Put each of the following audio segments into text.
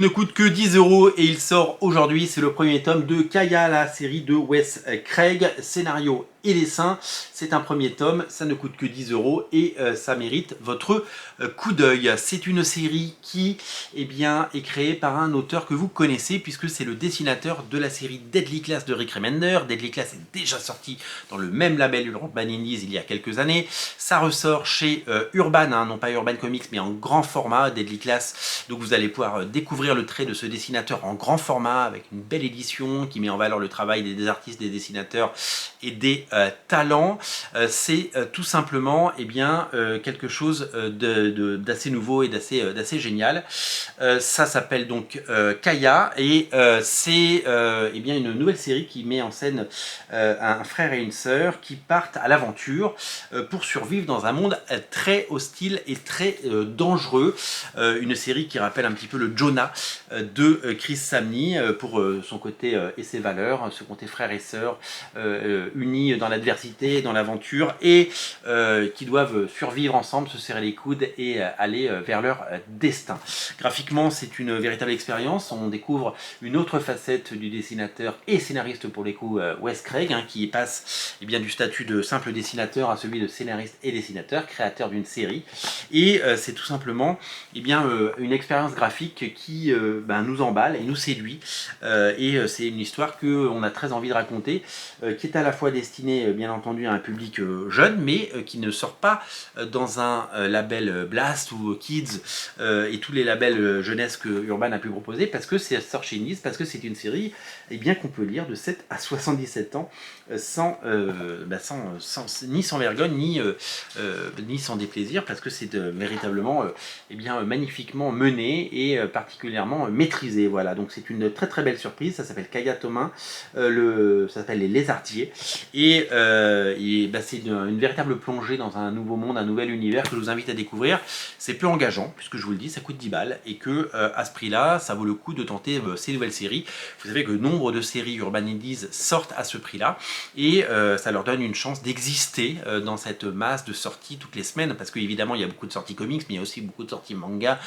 Ne coûte que 10 € et il sort aujourd'hui. C'est le premier tome de Kaya, la série de Wes Craig. Scénario et dessin, c'est un premier tome, ça ne coûte que 10 € et ça mérite votre coup d'œil. C'est une série qui est créée par un auteur que vous connaissez puisque c'est le dessinateur de la série Deadly Class de Rick Remender. Deadly Class est déjà sorti dans le même label Urban Indies il y a quelques années. Ça ressort chez Urban, non pas Urban Comics mais en grand format, Deadly Class. Donc vous allez pouvoir découvrir le trait de ce dessinateur en grand format avec une belle édition qui met en valeur le travail des artistes, des dessinateurs et des talents. C'est tout simplement quelque chose d'assez nouveau et d'assez génial. Ça s'appelle donc Kaya et c'est une nouvelle série qui met en scène un frère et une sœur qui partent à l'aventure pour survivre dans un monde très hostile et très dangereux. Une série qui rappelle un petit peu le Jonah de Chris Samnee pour son côté et ses valeurs, ce côté frère et sœur unis dans l'adversité, dans l'aventure et qui doivent survivre ensemble, se serrer les coudes et aller vers leur destin. Graphiquement, c'est une véritable expérience. On découvre une autre facette du dessinateur et scénariste pour les coups, Wes Craig, qui passe du statut de simple dessinateur à celui de scénariste et dessinateur, créateur d'une série. Et c'est tout simplement une expérience graphique qui nous emballe et nous séduit. C'est une histoire qu'on a très envie de raconter, qui est à la fois destinée bien entendu à un public jeune, mais qui ne sort pas dans un label Blast ou Kids et tous les labels jeunesse que Urban a pu proposer, parce que c'est sort chez Indies, parce que c'est une série qu'on peut lire de 7 à 77 ans ni sans vergogne ni sans déplaisir, parce que c'est véritablement magnifiquement mené et particulièrement maîtrisé. Voilà, donc c'est une très très belle surprise. Ça s'appelle Kaya Tomin, ça s'appelle Les Lézardiers et c'est une véritable plongée dans un nouveau monde, un nouvel univers que je vous invite à découvrir. C'est peu engageant puisque je vous le dis, ça coûte 10 balles et que à ce prix-là, ça vaut le coup de tenter ces nouvelles séries. Vous savez que nombre de séries Urban Indies sortent à ce prix-là et ça leur donne une chance d'exister dans cette masse de sorties toutes les semaines, parce qu'évidemment il y a beaucoup de sorties comics, mais il y a aussi beaucoup de sorties manga,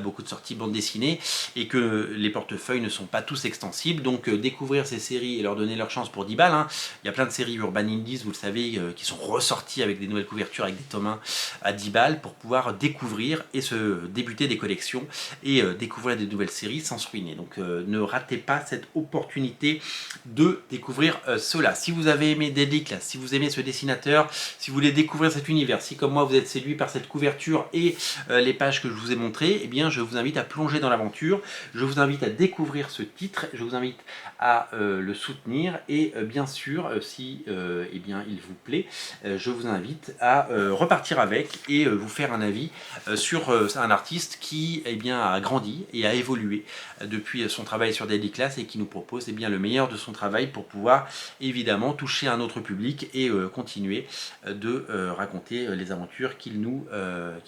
beaucoup de sorties bande dessinée, et que les portefeuilles ne sont pas tous extensibles. Donc découvrir ces séries et leur donner leur chance pour 10 balles. Il y a plein de séries Urban Indies, vous le savez, qui sont ressorties avec des nouvelles couvertures, avec des tomes 1 à 10 balles, pour pouvoir découvrir et se débuter des collections et découvrir des nouvelles séries sans se ruiner. Donc ne ratez pas cette opportunité de découvrir cela. Si vous avez aimé Deadly Class, si vous aimez ce dessinateur, si vous voulez découvrir cet univers, si comme moi vous êtes séduit par cette couverture et les pages que je vous ai montrées, je vous invite à plonger dans l'aventure, je vous invite à découvrir ce titre, je vous invite à le soutenir et bien sûr, si il vous plaît, je vous invite à repartir avec et vous faire un avis sur un artiste qui a grandi et a évolué depuis son travail sur Deadly Class et qui nous propose le meilleur de son travail pour pouvoir évidemment toucher un autre public et continuer de raconter les aventures qu'il nous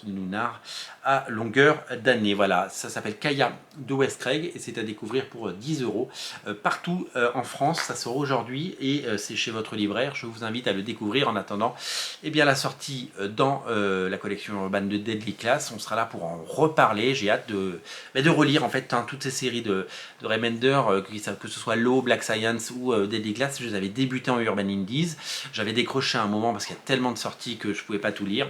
narre à longueur d'année. Voilà, ça s'appelle Kaya de Wes Craig et c'est à découvrir pour 10 € partout en France. Ça sort aujourd'hui et c'est chez votre libraire. Je vous invite à le découvrir. En attendant la sortie dans la collection urbaine de Deadly Class. On sera là pour en reparler. J'ai hâte de relire en fait toutes ces séries de Remender, que ce soit Law, Black Science ou Deadly Class. Je les avais débuté en Urban Indies. J'avais décroché un moment parce qu'il y a tellement de sorties que je ne pouvais pas tout lire.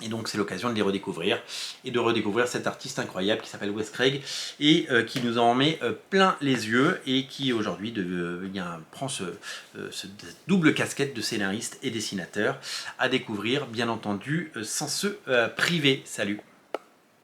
Et donc c'est l'occasion de les redécouvrir et de redécouvrir cet artiste incroyable qui s'appelle Wes Craig et qui nous en met plein les yeux et qui aujourd'hui prend cette double casquette de scénariste et dessinateur à découvrir bien entendu sans se priver. Salut!